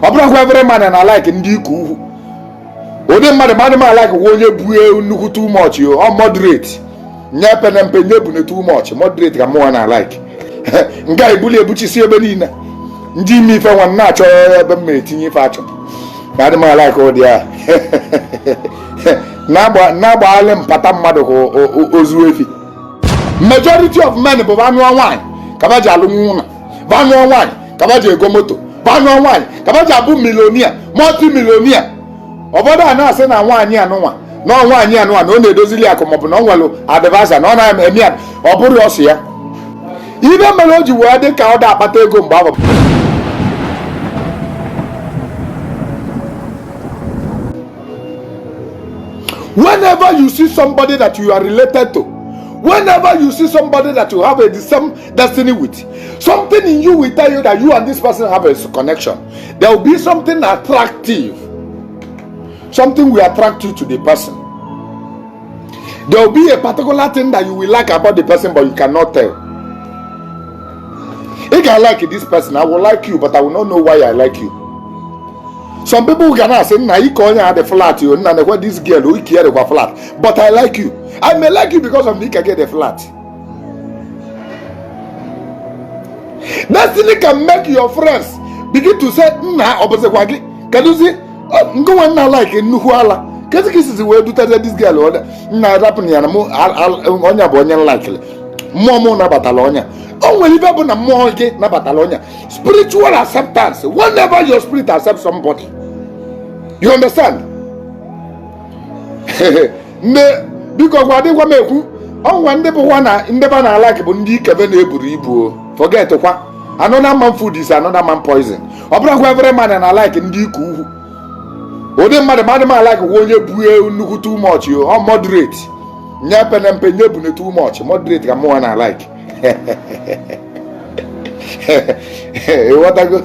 Obra every man and I like Ndiku. Ode mmadụ ma like onye bue nnukwu too much or moderate. Nya pen penye too much. Moderate ka mo na like. Nga ibuli ebuchisi ebe niile. Ndị ime ife nwa na achọ ebe m etinye ife achọ. Mmadụ ma like ọ dị a. Na gbaale mpata mmadụ ka ozu efi. Majority of men bụ anụ nwanyị ka ba ji alụ nwụna. Ba anụ nwanyị ka ba ji ego moto. Ba anụ nwanyị ka ba ji abụ millionaire, multi-millionaire. Obodo a na-asị na nwaanyị anụnwa na nwaanyị anụnwa na ọ na-edozili akụ maọbụ na ọ nwere advisor na ọ na-eme ya ọ bụrụ ọsị ya. Ibe mere o ji wee dị ka ọ da akpata ego mgbe ahụ. Whenever you see somebody that you are related to, whenever you see somebody that you have the same destiny with, something in you will tell you that you and this person have a connection. There will be something attractive. Something will attract you to the person. There will be a particular thing that you will like about the person, but you cannot tell. If I like this person, I will like you, but I will not know why I like you. Some people can say, "Nah, you call the flat, you know, what this girl who care about flat." But I like you. I may like you because of me can get the flat. Destiny can make your friends begin to say, "Nah, opposite wagi." Can you see? Go and not like in Nuhuala. Because this is the way to tell this girl or not happening. On your bonnet likely. Momo Nabatalonia. Oh, when you have a more Nabatalonia. Spiritual acceptance. Whenever your spirit accepts somebody. You understand? Because what they want to make on one day, one in the banana like Bundi Kevin Eburibu. Forget what another man food is another man poison. Or every man and I like Ndiku. Ode mmadụ ma like onye bue nnukwu too much or moderate. Nya pen penye bu too much. Moderate ka mo na like. What I go.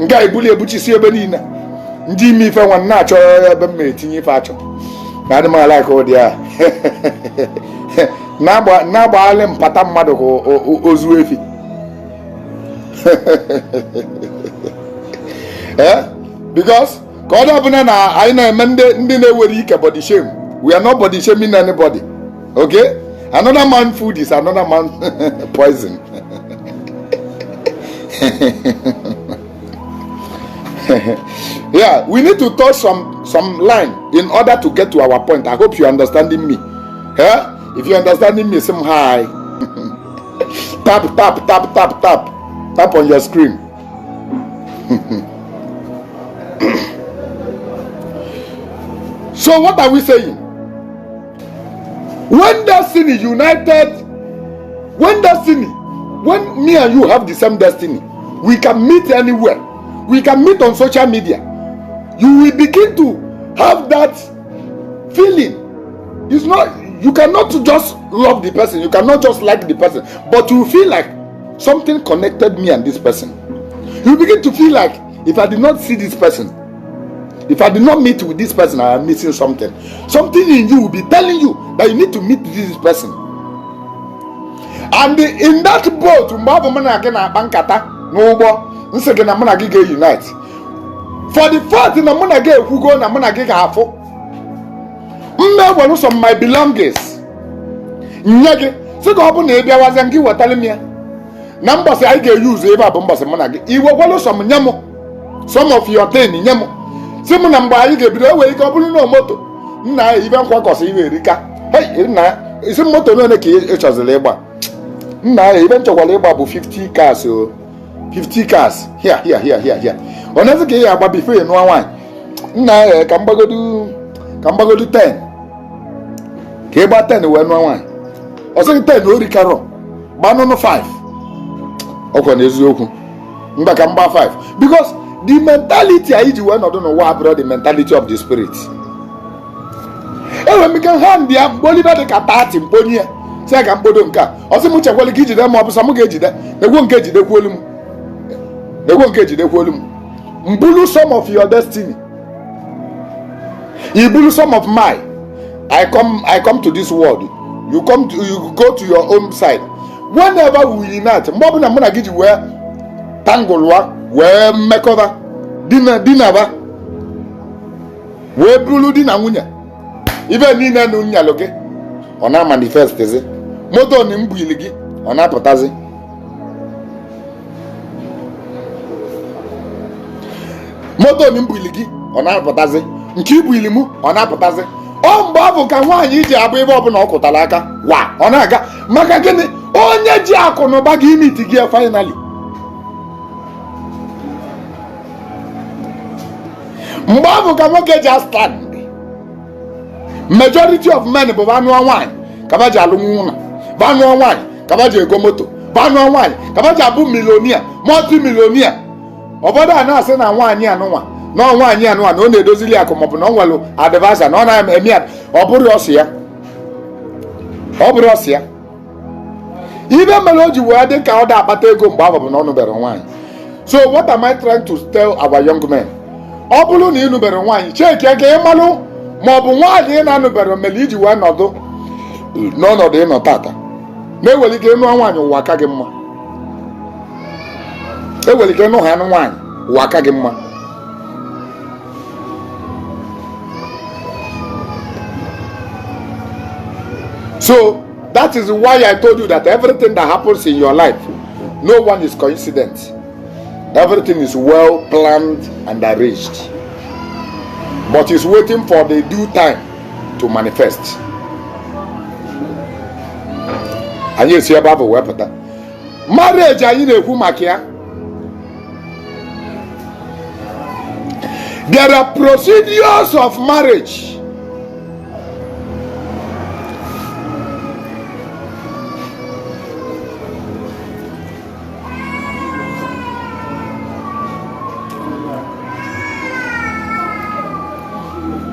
Nga ibuli ebuchisi ebe niile. Ndị ime ife nwa na achọ ebe m etinye ife achọ. Mmadụ ma like ọ dị a. Na gbaale mpata mmadụ ka ozu efi. Because God I know body shame. We are not body shaming anybody. Okay? Another man food is another man poison. Yeah, we need to touch some line in order to get to our point. I hope you're understanding me. Yeah? If you're understanding me, say hi. Tap on your screen. So what are we saying? When destiny united, when me and you have the same destiny, we can meet anywhere. We can meet on social media. You will begin to have that feeling. It's not, you cannot just love the person, you cannot just like the person, but you feel like something connected me and this person. You begin to feel like if I did not see this person, if I did not meet with this person, I am missing something. Something in you will be telling you that you need to meet this person. And in that boat, unite. For the fact that I'm get who go na mona get half. Some my belongings. Nyage, so go up on the Abia was and give what telling me. Numbers I get use Eva Bombas and Monagi. You will follow some Nyamo. Some of your ten in Nyamo. Some number I get below wake up no moto. Na even Quacos Rika. Hey, na it's a moto no the key, it was a labor. Na even to a labor 50 cars. 50 cars. Here. Another day about before no one. Na Cambago do 10. Keba 10 when no one. Or say 10 no Ricaro. Banono 5. Okonezuoku. Mbakamba 5. Because the mentality I do I don't know what brought the mentality of the spirit. When we can hand the Bolivar de Catati, Ponia, second Bodonka, or some much will get them up some gauge that they won't get the volume. They won't get the volume. Mbulu some of your destiny. Ibulu some of mine. I come to this world. You go to your own side. Whenever we unite, Mobuna Mona get you where Tangolwa, where Mekova, dina ba we bulu dina nwunye ibe niile na nyalo gị ọ na manifestezi moto ni mbuili gị ọ na-apụtazi moto ni mbuili gị ọ na-apụtazi nke ibuili mụ ọ na-apụtazi ọ mgbe ọ bụ ka nwaanyị ji abụ ebe ọbụla ọ kụtara aka wa ọ na-aga maka gịnị onye ji akụ na ụba gị imiti gị finally mgbe ọ bụ ka nwoke ji stand majority of men bụ anụọ nwaanyị ka ba ji alụ nwụna ba anụọ nwaanyị ka ba ji ego moto ba anụọ nwaanyị ka ba ji abụ milonia multi-milonia obodo a na-asị na nwaanyị anụnwa na nwaanyị anụnwa na ọ na-edozili akụ maọbụ na ọ nwere advisor na ọ na-eme ya ọ bụrụ ọsị ya ibe mere o ji wee dị ka ọ da akpata ego mgbe ahụ bụ na ọ nụbere nwaanyị. So what am I trying to tell our young men? Ọ bụrụ na ị nụbere nwaanyị cheki aka ịmalụ maọbụ nwaanyị ị na-anụbere mere iji wee nọdụ n'ọnọdụ ịnọ tata na-ewere ike ịnụ nwaanyị ụwa aka gị mma, ewere ike ịnụ ha anụ nwaanyị ụwa aka gị mma. So that is why I told you that everything that happens in your life, no one is coincidence. Everything is well planned and arranged, but it's waiting for the due time to manifest. And you see about the marriage. There are procedures of marriage.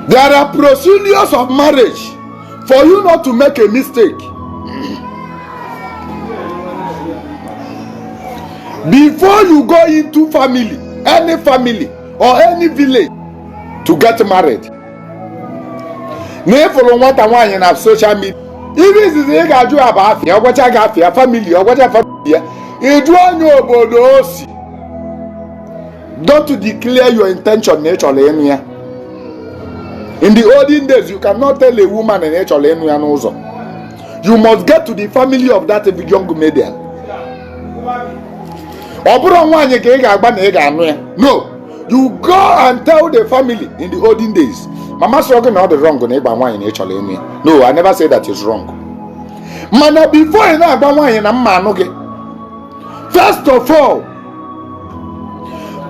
There are procedures of marriage for you not to make a mistake. Before you go into family, any family or any village to get married, follow what I want in social media. If this is a guy about you, what I got for family or whatever, it won't know. Don't declare your intention naturally anywhere. In the olden days, you cannot tell a woman in actually you must get to the family of that young maiden. No, you go and tell the family in the olden days. Mama talking all the wrong. No, I never say that is wrong. Mana before you know, first of all,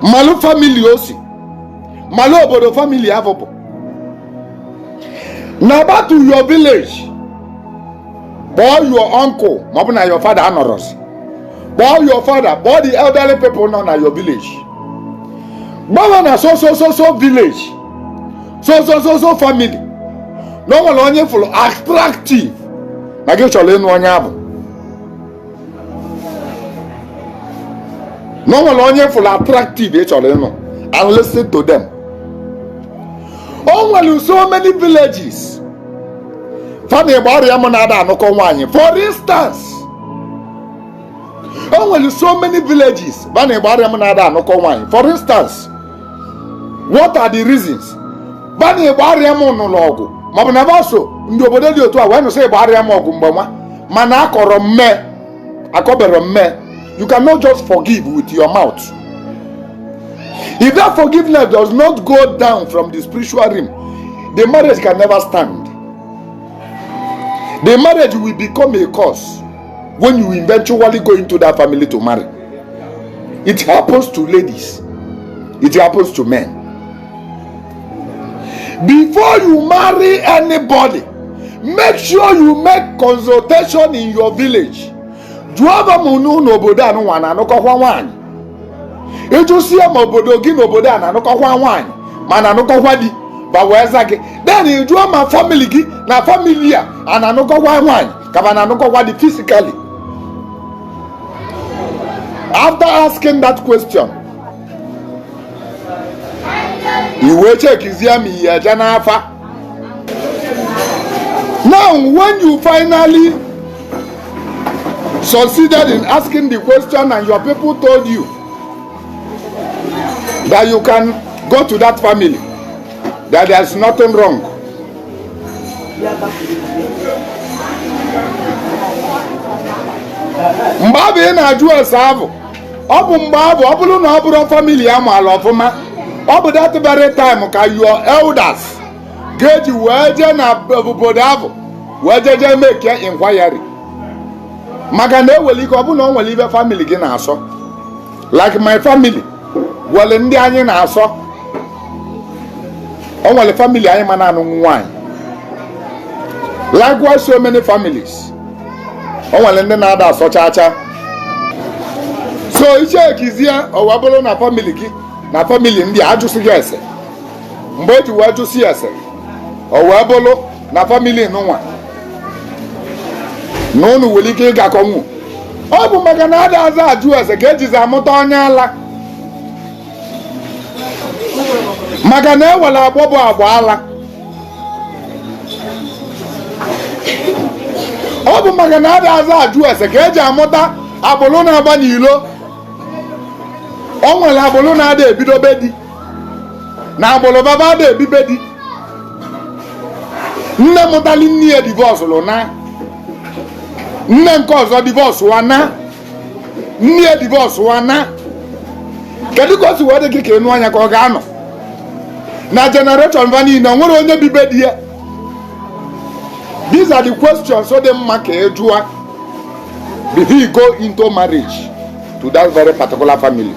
Malu family osi, Malu obodo family avopo. Now back to your village. Boy, your uncle, maybe your father honours. Boy, your father, boy, the elderly people now na your village. Boy, na so village. So family. No one only full attractive. Na get your lane one yabo. No one only full attractive. And listen to them. Oh, well, so many villages. For instance, oh, well, so many villages. For instance, what are the reasons? You cannot just forgive with your mouth. If that forgiveness does not go down from the spiritual realm, the marriage can never stand. The marriage will become a curse when you eventually go into that family to marry. It happens to ladies. It happens to men. Before you marry anybody, make sure you make consultation in your village. Obodo gị n'obodo a na-anụkọkwa nwaanyị ma na-anụkọkwa di ba wee za gị, then you jụọ ma family gị na family a na-anụkọkwa nwaanyị ka ba na-anụkọkwa di physically. After asking that question, you will check n'afa. Now when you finally succeeded in asking the question and your people told you that you can go to that family, that there's nothing wrong. Mgbe abụ ị na-ajụ ese abụ, ọ bụ mgbe abụ ọ bụrụ na ọ bụrụ family ya maala ọfụma, ọ bụ that very time ka your elders ga-eji wee jee na obodo abụ wee jee make inquiry. Maka na ewere ike ọ bụ na ọ nwere ibe family gị na-asọ, like my family nwere ndị anyị na-asọ. O nwere family anyị ma na-anụ nwaanyị, likewise so many families. O nwere ndị na-ada asọ chacha. So iche ekizie ọwa bụrụ na family gị na family ndị ajụsị gị ese, mgbe eji wee jụsị ese o wee bụrụ na family nụnwa na unu nwere ike ịgakọnwu. Ọ bụ maka na ada aza ajụ ese ka ejizi amụta onye ala, maka na ewere agbọ bụ agba ala. Ọ bụ maka na ada aza ajụ ese ka eji amụta agbụrụ na-agba n'ilo. O nwere agbụrụ na-ada ebido be di na agbụrụ baba ada ebibe di. Nne mụtali nne ya divorce lụ na nne nke ọzọ divorce wa na nne ya divorce wa na. Kedu ka o si wee dị ka enu anya ka ọ ga-anọ na generation va niile o nwere onye bibe di ya? These are the questions so dị mma ka ejụa before you go into marriage to that very particular family.